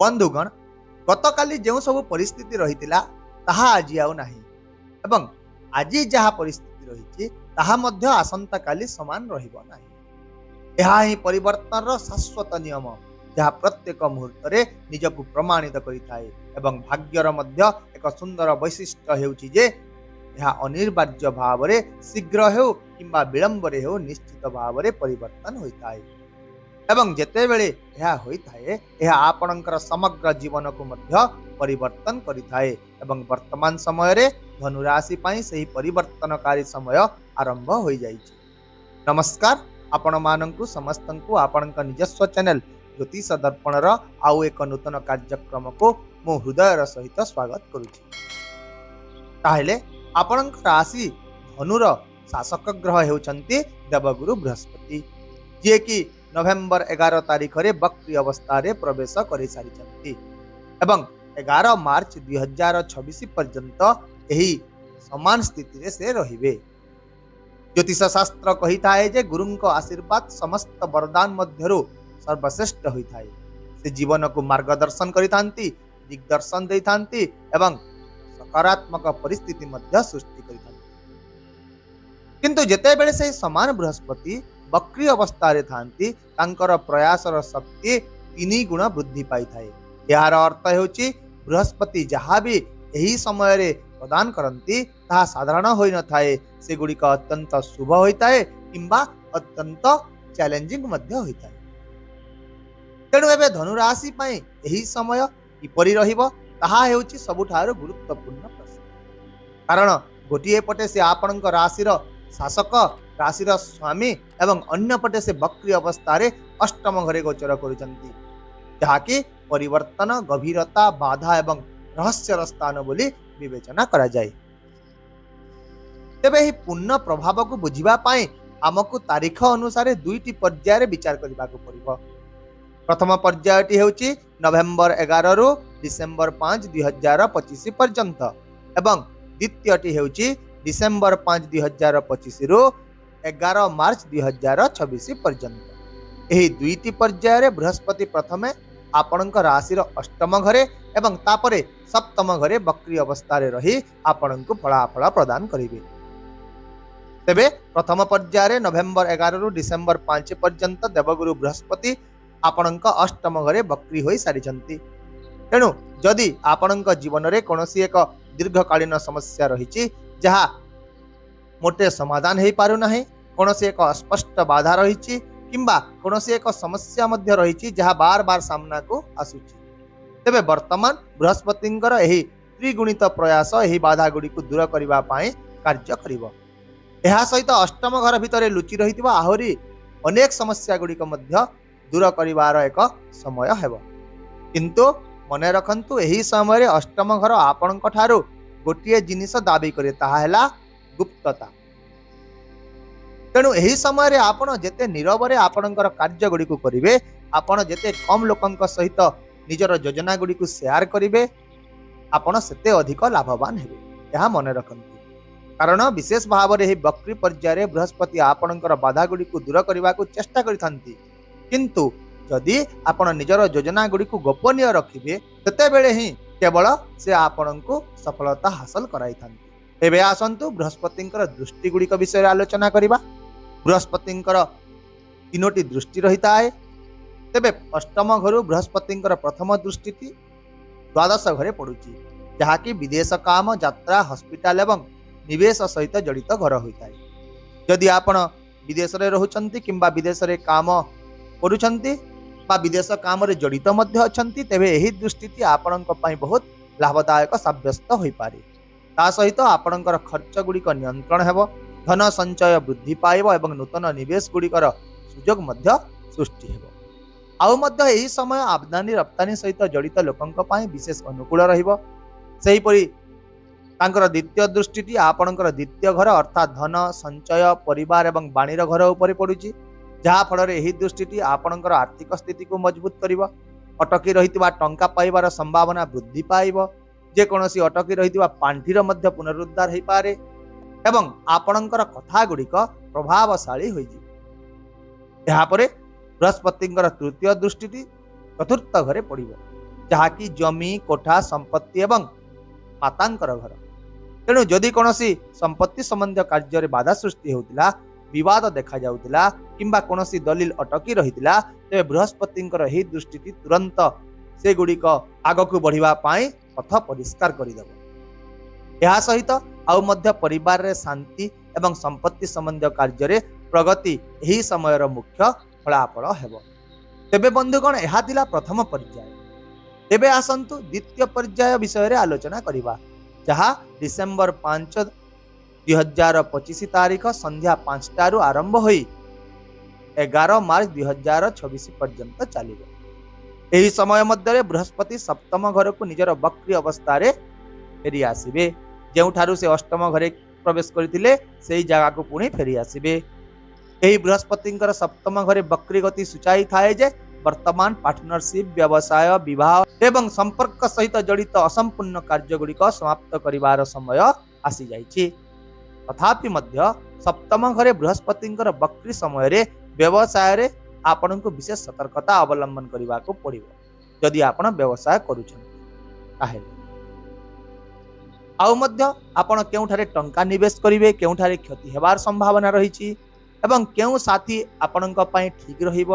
बंधुगण गतकाली जो सब परिस्थिति रही ताहा आज आउ नाही एवं आज जहाँ परिस्थिति रही ताहा मध्य आसंता काली समान रहिबो नाही। यह ही परिवर्तन शाश्वत नियम जहाँ प्रत्येक मुहूर्त रे निजकु प्रमाणित करिथाए एवं भाग्यर मध्य एक सुंदर वैशिष्ट्य हेउछि जे यह अनिर्वार्य भाव रे शीघ्र हेउ किंबा विलंब रे हेउ निश्चित भाव रे परिवर्तन होइथाए एवं जेते बेले यह होइथाए यह आपणकर समग्र जीवन को मध्य परिवर्तन करिथाए एवं वर्तमान समय रे धनुराशि पाई सही परिवर्तनकारी समय आरंभ होई जाइछि। नमस्कार आपण मानंकु समस्तंकु आपणक निजस्व चैनल ज्योतिष दर्पण रो आउ एक नूतन कार्यक्रम को मो हृदयर सहित स्वागत करुछि। ताहेले आपणक राशि धनुर शासक ग्रह हेउचंती देवगुरु बृहस्पति जे कि नवेम्बर 11 तारीख रे वक्री अवस्था रे प्रवेश करि सारिचंती एवं 11 मार्च 2026 पर्यंत एही समान स्थिति रे से रहिबे। ज्योतिष शास्त्र कहिथाए जे गुरुंक आशीर्वाद समस्त वरदान मध्यरु सर्वश्रेष्ठ होइथाए। से जीवन को मार्गदर्शन करिथांती, दिग्दर्शन दैथांती एवं सकारात्मक परिस्थिति मध्य सृष्टि करिथांती। किंतु जेते बेले से समान बृहस्पति वक्री अवस्था रे थांती तांकर प्रयासर शक्ति 3 गुण वृद्धि पाई थाए। यार अर्थ हेउची बृहस्पति जहाँ भी यही समय रे प्रदान करती ताहा साधारण होई न थाए, से गुड़िक अत्यंत शुभ होइताए किंबा अत्यंत चैलेंजिंग मध्य होइताए। तेणु एबे धनुराशि पई यही समय किपरि रहिबो ताहा हेउची सबुठारो गुरुत्वपूर्ण प्रश्न। कारण गोटिए पटे से आपणक राशिर शासक राशिर स्वामी एवं अन्य पटे से वक्री अवस्था रे अष्टम घरे गोचर करुचंती जहाँकि परिवर्तन गभीरता बाधा एवं रहस्यर स्थान बोली विवेचना करा जाए। तेबे ही पूर्ण प्रभाव को बुझिबा पाए आमको तारीख अनुसार 2टी पर्याय रे विचार करबाको पड़िबो। प्रथम पर्यायटी हेउची नवेम्बर 11 रु डिसेम्बर 5 2025 पर्यंत एवं द्वितीयटी हेउची डिसेम्बर 5 2025 रु 11 मार्च 2026 पर्यंत। एही 2टी पर्याय रे बृहस्पति प्रथमे आपणक राशिर अष्टम घरे एवं तापरे सप्तम घरे वक्री अवस्था रे रही आपणक फलाफल प्रदान करिवे। तेबे प्रथम पर्याय रे नवेम्बर 11 रु डिसेम्बर 5 पर्यंत देवगुरु बृहस्पति आपणक अष्टम घरे वक्री होई सारिचंती। तेणु जदि आपणक जीवन रे कोनोसी एक दीर्घकालीन समस्या रहिछि जहा मोटे समाधान हेई पारु नाही, कोनोसी एक अस्पष्ट बाधा रहिछि किंबा कोनोसी एक समस्या मध्य रहिछि जहा बार बार सामना को आसुछि, तेबे वर्तमान बृहस्पतिंकर एही त्रिगुणित प्रयास एही बाधा गुडी को दूर करिबा पाए कार्य करिवो। एहा सहित अष्टम घर भितरे लुचि रहितबा आहुरी अनेक समस्या गुडी को मध्य दूर करिवार एक समय हेबो। किंतु मने रखंतु एही समय रे अष्टम घर आपणक ठारू गोटिए जिनिस दाबी करे ताहा हैला गुप्तता। तेणु एही समय रे आपण जेते नीरव रे आपणकर कार्य गुडी को करिवे, आपण जेते कम लोकंक सहित निजर योजना गुडी को शेयर करिवे, आपण सेते अधिक लाभवान हेबे। यह मन रखंतु। कारण विशेष भाव रे वक्री पर्याय रे बृहस्पति आपणकर बाधा गुडी को दूर करबा को चेष्टा करिथांती, किंतु जदि आपण निजर योजना गुडी को गोपनीय रखिबे तते बेले ही केवल से आपणको सफलता हासिल कराइथांती। एबे आसंतु बृहस्पतिंकर दृष्टि गुडी को विषय आलोचना करिबा। बृहस्पतिंकर 3टी दृष्टि रहिता है। तेबे अष्टम घरु बृहस्पतिंकर प्रथम दृष्टिटी द्वादश घरे पड़ुची जहाँ की विदेश काम यात्रा हॉस्पिटल एवं निवेश सहित जड़ित घर होता है। जदि आपण विदेश रे रहुचंती किंबा विदेश रे काम करूचंती बा विदेश काम रे जड़ित मध्य अछंती तेबे एही दृष्टिटी आपणक पई बहुत लाभदायक साब्यस्त होई पारे। ता सहित आपणकर खर्च गुड़िक नियंत्रण हेबो, धन संचय वृद्धि पाइब एवं नूतन निवेश गुड़िकर सुजोग मध्य सृष्टि हेबो। आउ मध्य एही समय आमदानी रप्तानी सहित जड़ित लोकंक पई विशेष अनुकूल रहिबो। सेही परि तांकर द्वितीय दृष्टिटी आपणकर द्वितीय घर अर्थात धन संचय परिवार एवं बाणीर घर उपरे पड़ुची जहा फल रे एही दृष्टिटी आपणकर आर्थिक स्थिति को मजबूत करिबो। अटकी रहितबा टंका पाइबार संभावना वृद्धि पाइबो। जे कोनोसी अटकी रहितबा पांठीर मध्य पुनरुद्धार हेई पारे एवं आपणकर कथा गुड़िक प्रभावशाली होइजी। यहाँ परे बृहस्पतिंकर तृतीय दृष्टि चतुर्थ घरे पड़िबो ଯାହାକି ଜମି କୋଠା ସମ୍ପତ୍ତି ଏବଂ ମାତାଙ୍କର ଘର। ତେଣୁ ଯଦି କୌଣସି ସମ୍ପତ୍ତି ସମ୍ବନ୍ଧୀୟ କାର୍ଯ୍ୟରେ ବାଧା ସୃଷ୍ଟି ହେଉଥିଲା, ବିବାଦ ଦେଖାଯାଉଥିଲା କିମ୍ବା କୌଣସି ଦଲିଲ ଅଟକି ରହିଥିଲା, ତେବେ ବୃହସ୍ପତିଙ୍କର ଏହି ଦୃଷ୍ଟିଟି ତୁରନ୍ତ ସେଗୁଡ଼ିକ ଆଗକୁ ବଢ଼ିବା ପାଇଁ ପଥ ପରିଷ୍କାର କରିଦେବ। ଏହା ସହିତ ଆଉ ମଧ୍ୟ ପରିବାରରେ ଶାନ୍ତି ଏବଂ ସମ୍ପତ୍ତି ସମ୍ବନ୍ଧୀୟ କାର୍ଯ୍ୟରେ ପ୍ରଗତି ଏହି ସମୟର ମୁଖ୍ୟ ଫଳାଫଳ ହେବ। ତେବେ ବନ୍ଧୁଗଣ, ଏହା ଥିଲା ପ୍ରଥମ ପର୍ଯ୍ୟାୟ। ତେବେ ଆସନ୍ତୁ ଦ୍ୱିତୀୟ ପର୍ଯ୍ୟାୟ ବିଷୟରେ ଆଲୋଚନା କରିବା, ଯାହା ଡିସେମ୍ବର 5, 2025 ତାରିଖ ସନ୍ଧ୍ୟା 5ଟାରୁ ଆରମ୍ଭ ହୋଇ 11 ମାର୍ଚ୍ଚ 2026 ପର୍ଯ୍ୟନ୍ତ ଚାଲିବ। ଏହି ସମୟ ମଧ୍ୟରେ ବୃହସ୍ପତି ସପ୍ତମ ଘରକୁ ନିଜର ବକ୍ରି ଅବସ୍ଥାରେ ଫେରି ଆସିବେ। ଯେଉଁଠାରୁ ସେ ଅଷ୍ଟମ ଘରେ ପ୍ରବେଶ କରିଥିଲେ ସେହି ଜାଗାକୁ ପୁଣି ଫେରି ଆସିବେ। ଏହି ବୃହସ୍ପତିଙ୍କର ସପ୍ତମ ଘରେ ବକ୍ରି ଗତି ସୂଚାଇଥାଏ ଯେ ବର୍ତ୍ତମାନ ପାର୍ଟନରସିପ୍, ବ୍ୟବସାୟ, ବିବାହ ଏବଂ ସମ୍ପର୍କ ସହିତ ଜଡ଼ିତ ଅସମ୍ପୂର୍ଣ୍ଣ କାର୍ଯ୍ୟଗୁଡ଼ିକ ସମାପ୍ତ କରିବାର ସମୟ ଆସିଯାଇଛି। ତଥାପି ମଧ୍ୟ ସପ୍ତମ ଘରେ ବୃହସ୍ପତିଙ୍କର ବକ୍ରି ସମୟରେ ବ୍ୟବସାୟରେ ଆପଣଙ୍କୁ ବିଶେଷ ସତର୍କତା ଅବଲମ୍ବନ କରିବାକୁ ପଡ଼ିବ। ଯଦି ଆପଣ ବ୍ୟବସାୟ କରୁଛନ୍ତି ତାହେଲେ ଆଉ ମଧ୍ୟ ଆପଣ କେଉଁଠାରେ ଟଙ୍କା ନିବେଶ କରିବେ, କେଉଁଠାରେ କ୍ଷତି ହେବାର ସମ୍ଭାବନା ରହିଛି ଏବଂ କେଉଁ ସାଥୀ ଆପଣଙ୍କ ପାଇଁ ଠିକ୍ ରହିବ,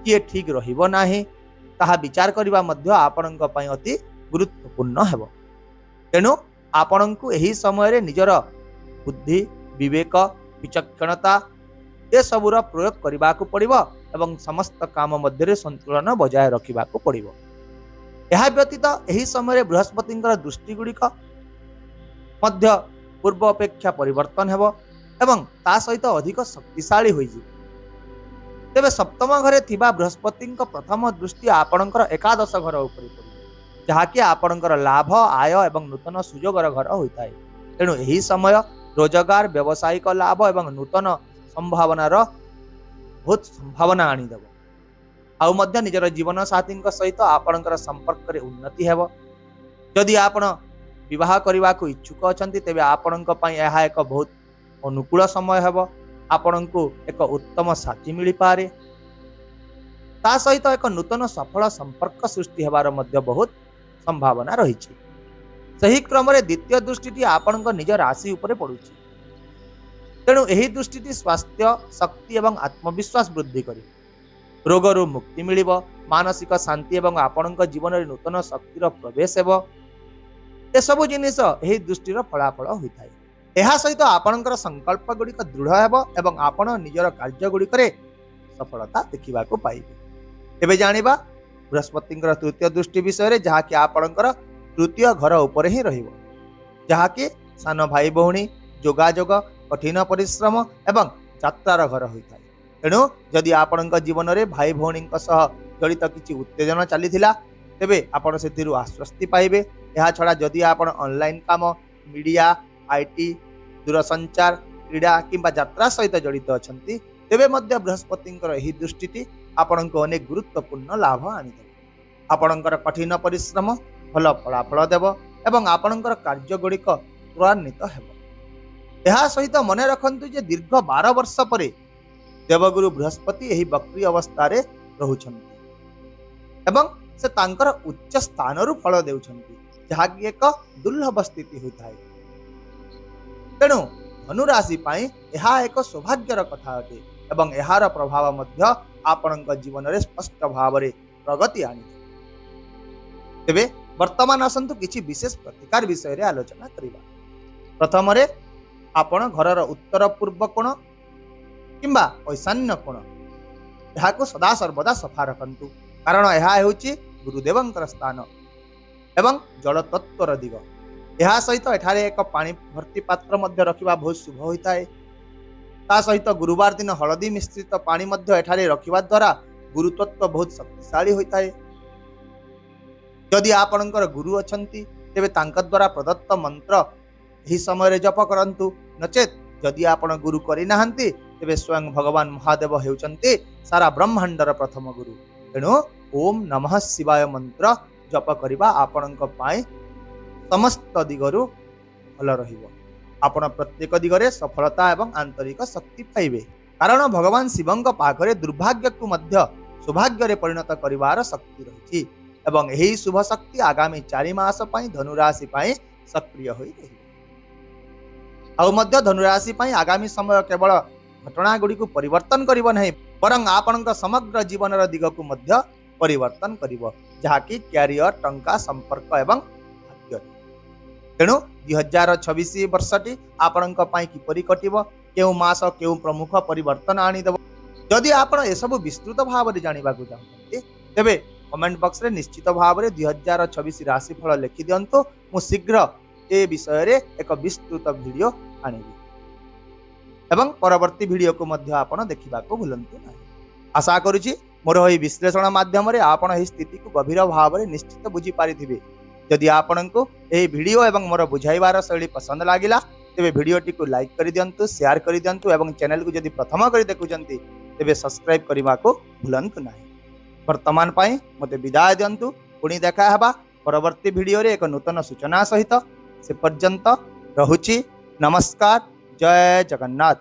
କିଏ ଠିକ୍ ରହିବ ନାହିଁ, ତାହା ବିଚାର କରିବା ମଧ୍ୟ ଆପଣଙ୍କ ପାଇଁ ଅତି ଗୁରୁତ୍ୱପୂର୍ଣ୍ଣ ହେବ। ତେଣୁ ଆପଣଙ୍କୁ ଏହି ସମୟରେ ନିଜର ବୁଦ୍ଧି, ବିବେକ, ବିଚକ୍ଷଣତା ଏସବୁର ପ୍ରୟୋଗ କରିବାକୁ ପଡ଼ିବ ଏବଂ ସମସ୍ତ କାମ ମଧ୍ୟରେ ସନ୍ତୁଳନ ବଜାୟ ରଖିବାକୁ ପଡ଼ିବ। ଏହା ବ୍ୟତୀତ ଏହି ସମୟରେ ବୃହସ୍ପତିଙ୍କର ଦୃଷ୍ଟିଗୁଡ଼ିକ ମଧ୍ୟ ପୂର୍ବ ଅପେକ୍ଷା ପରିବର୍ତ୍ତନ ହେବ ଏବଂ ତା ସହିତ ଅଧିକ ଶକ୍ତିଶାଳୀ ହୋଇଯିବ। ତେବେ ସପ୍ତମ ଘରେ ଥିବା ବୃହସ୍ପତିଙ୍କ ପ୍ରଥମ ଦୃଷ୍ଟି ଆପଣଙ୍କର ଏକାଦଶ ଘର ଉପରେ ପଡ଼ିବ, ଯାହାକି ଆପଣଙ୍କର ଲାଭ, ଆୟ ଏବଂ ନୂତନ ସୁଯୋଗର ଘର ହୋଇଥାଏ। ତେଣୁ ଏହି ସମୟ ରୋଜଗାର, ବ୍ୟବସାୟିକ ଲାଭ ଏବଂ ନୂତନ ସମ୍ଭାବନାର ବହୁତ ସମ୍ଭାବନା ଆଣିଦେବ। ଆଉ ମଧ୍ୟ ନିଜର ଜୀବନସାଥୀଙ୍କ ସହିତ ଆପଣଙ୍କର ସମ୍ପର୍କରେ ଉନ୍ନତି ହେବ। ଯଦି ଆପଣ ବିବାହ କରିବାକୁ ଇଚ୍ଛୁକ ଅଛନ୍ତି, ତେବେ ଆପଣଙ୍କ ପାଇଁ ଏହା ଏକ ବହୁତ ଅନୁକୂଳ ସମୟ ହେବ। ଆପଣଙ୍କୁ ଏକ ଉତ୍ତମ ସାଥୀ ମିଳିପାରେ। ତା ସହିତ ଏକ ନୂତନ ସଫଳ ସମ୍ପର୍କ ସୃଷ୍ଟି ହେବାର ମଧ୍ୟ ବହୁତ ସମ୍ଭାବନା ରହିଛି। ସେହି କ୍ରମରେ ଦ୍ୱିତୀୟ ଦୃଷ୍ଟିଟି ଆପଣଙ୍କ ନିଜ ରାଶି ଉପରେ ପଡ଼ୁଛି। ତେଣୁ ଏହି ଦୃଷ୍ଟିଟି ସ୍ୱାସ୍ଥ୍ୟ, ଶକ୍ତି ଏବଂ ଆତ୍ମବିଶ୍ୱାସ ବୃଦ୍ଧି କରିବ। ରୋଗରୁ ମୁକ୍ତି ମିଳିବ, ମାନସିକ ଶାନ୍ତି ଏବଂ ଆପଣଙ୍କ ଜୀବନରେ ନୂତନ ଶକ୍ତିର ପ୍ରବେଶ ହେବ। ଏସବୁ ଜିନିଷ ଏହି ଦୃଷ୍ଟିର ଫଳାଫଳ ହୋଇଥାଏ। ଏହା ସହିତ ଆପଣଙ୍କର ସଂକଳ୍ପ ଗୁଡ଼ିକ ଦୃଢ଼ ହେବ ଏବଂ ଆପଣ ନିଜର କାର୍ଯ୍ୟଗୁଡ଼ିକରେ ସଫଳତା ଦେଖିବାକୁ ପାଇବେ। ଏବେ ଜାଣିବା ବୃହସ୍ପତିଙ୍କର ତୃତୀୟ ଦୃଷ୍ଟି ବିଷୟରେ, ଯାହାକି ଆପଣଙ୍କର ତୃତୀୟ ଘର ଉପରେ ହିଁ ରହିବ, ଯାହାକି ସାନ ଭାଇ ଭଉଣୀ, ଯୋଗାଯୋଗ, କଠିନ ପରିଶ୍ରମ ଏବଂ ଯାତ୍ରାର ଘର ହୋଇଥାଏ। ତେଣୁ ଯଦି ଆପଣଙ୍କ ଜୀବନରେ ଭାଇ ଭଉଣୀଙ୍କ ସହ ଜଡ଼ିତ କିଛି ଉତ୍ତେଜନା ଚାଲିଥିଲା, ତେବେ ଆପଣ ସେଥିରୁ ଆଶ୍ୱସ୍ତି ପାଇବେ। ଏହାଛଡ଼ା ଯଦି ଆପଣ ଅନଲାଇନ୍ କାମ, ମିଡ଼ିଆ, IT, ଦୂରସଞ୍ଚାର, କ୍ରୀଡ଼ା କିମ୍ବା ଯାତ୍ରା ସହିତ ଜଡ଼ିତ ଅଛନ୍ତି, ତେବେ ମଧ୍ୟ ବୃହସ୍ପତିଙ୍କର ଏହି ଦୃଷ୍ଟିଟି ଆପଣଙ୍କୁ ଅନେକ ଗୁରୁତ୍ୱପୂର୍ଣ୍ଣ ଲାଭ ଆଣିଦେବ। ଆପଣଙ୍କର କଠିନ ପରିଶ୍ରମ ଭଲ ଫଳାଫଳ ଦେବ ଏବଂ ଆପଣଙ୍କର କାର୍ଯ୍ୟଗୁଡ଼ିକ ତ୍ୱରାନ୍ୱିତ ହେବ। ଏହା ସହିତ ମନେ ରଖନ୍ତୁ ଯେ ଦୀର୍ଘ 12 ବର୍ଷ ପରେ ଦେବଗୁରୁ ବୃହସ୍ପତି ଏହି ବକ୍ରି ଅବସ୍ଥାରେ ରହୁଛନ୍ତି ଏବଂ ସେ ତାଙ୍କର ଉଚ୍ଚ ସ୍ଥାନରୁ ଫଳ ଦେଉଛନ୍ତି, ଯାହାକି ଏକ ଦୁର୍ଲଭ ସ୍ଥିତି ହୋଇଥାଏ। ତେଣୁ ଧନୁରାଶି ପାଇଁ ଏହା ଏକ ସୌଭାଗ୍ୟର କଥା ଅଟେ ଏବଂ ଏହାର ପ୍ରଭାବ ମଧ୍ୟ ଆପଣଙ୍କ ଜୀବନରେ ସ୍ପଷ୍ଟ ଭାବରେ ପ୍ରଗତି ଆଣିବ। ତେବେ ବର୍ତ୍ତମାନ ଆସନ୍ତୁ କିଛି ବିଶେଷ ପ୍ରତିକାର ବିଷୟରେ ଆଲୋଚନା କରିବା। ପ୍ରଥମରେ ଆପଣ ଘରର ଉତ୍ତର ପୂର୍ବ କୋଣ କିମ୍ବା ଈଶାନ୍ୟ କୋଣ ଏହାକୁ ସଦାସର୍ବଦା ସଫା ରଖନ୍ତୁ, କାରଣ ଏହା ହେଉଛି ଗୁରୁଦେବଙ୍କର ସ୍ଥାନ ଏବଂ ଜଳତତ୍ତ୍ୱର ଦିଗ। ଏହା ସହିତ ଏଠାରେ ଏକ ପାଣି ଭର୍ତ୍ତି ପାତ୍ର ମଧ୍ୟ ରଖିବା ବହୁତ ଶୁଭ ହୋଇଥାଏ। ତା ସହିତ ଗୁରୁବାର ଦିନ ହଳଦୀ ମିଶ୍ରିତ ପାଣି ମଧ୍ୟ ଏଠାରେ ରଖିବା ଦ୍ୱାରା ଗୁରୁତତ୍ତ୍ୱ ବହୁତ ଶକ୍ତିଶାଳୀ ହୋଇଥାଏ। ଯଦି ଆପଣଙ୍କର ଗୁରୁ ଅଛନ୍ତି, ତେବେ ତାଙ୍କ ଦ୍ୱାରା ପ୍ରଦତ୍ତ ମନ୍ତ୍ର ଏହି ସମୟରେ ଜପ କରନ୍ତୁ। ନଚେତ୍ ଯଦି ଆପଣ ଗୁରୁ କରିନାହାନ୍ତି, ତେବେ ସ୍ୱୟଂ ଭଗବାନ ମହାଦେବ ହେଉଛନ୍ତି ସାରା ବ୍ରହ୍ମାଣ୍ଡର ପ୍ରଥମ ଗୁରୁ। ତେଣୁ ଓମ୍ ନମଃ ଶିବାୟ ମନ୍ତ୍ର ଜପ କରିବା ଆପଣଙ୍କ ପାଇଁ ସମସ୍ତ ଦିଗରୁ ଭଲ ରହିବ। ଆପଣ ପ୍ରତ୍ୟେକ ଦିଗରେ ସଫଳତା ଏବଂ ଆନ୍ତରିକ ଶକ୍ତି ପାଇବେ, କାରଣ ଭଗବାନ ଶିବଙ୍କ ପାଖରେ ଦୁର୍ଭାଗ୍ୟକୁ ମଧ୍ୟ ସୌଭାଗ୍ୟରେ ପରିଣତ କରିବାର ଶକ୍ତି ରହିଛି एवं यही शुभ शक्ति आगामी 4 मास पई धनुराशि पई सक्रिय होई रही। आउ मध्य धनुराशि पई आगामी समय केवल घटना गुडी को परिवर्तन करिवो नहीं बरं आपनक समग्र जीवन दिग को मध्य परिवर्तन करिवो, जहा कि कैरियर टंका संपर्क एवं भाग्य। तेणु 2026 वर्षटी आपनक पई किपरि कटिवो, केउ मास केउ प्रमुख परिवर्तन आनी देबो। जदि आपण एसबु विस्तृत भाव में जानिबा को चाहते तेबे कमेंट बॉक्स रे निश्चित भाव में 2026 राशिफल लिखि दियंतो। मु शीघ्र ए विषय रे एक विस्तृत वीडियो आनिबी एवं परवर्ती वीडियो को मध्य आपण देखिबा को भूलंतु नाही। आशा करूची मोर एही विश्लेषण माध्यम रे आपण एही स्थिति को गभीर भाव में निश्चित बुझी पारिथिबे। जदि आपनको एही वीडियो एवं मोर बुझाइबार शैली पसंद लागिला तेबे वीडियोटी को लाइक कर दियंतु, शेयर कर दियंतु एवं चैनल को जदि प्रथम करी देखुचंती तेबे सब्सक्राइब करबा को भूलंतु नाही। वर्तमान पाई मते विदाय दियंतु, पुणी देखा हेबा परवर्ती वीडियो रे एक नूतन सूचना सहित। से पर्यंत रहुची, नमस्कार, जय जगन्नाथ।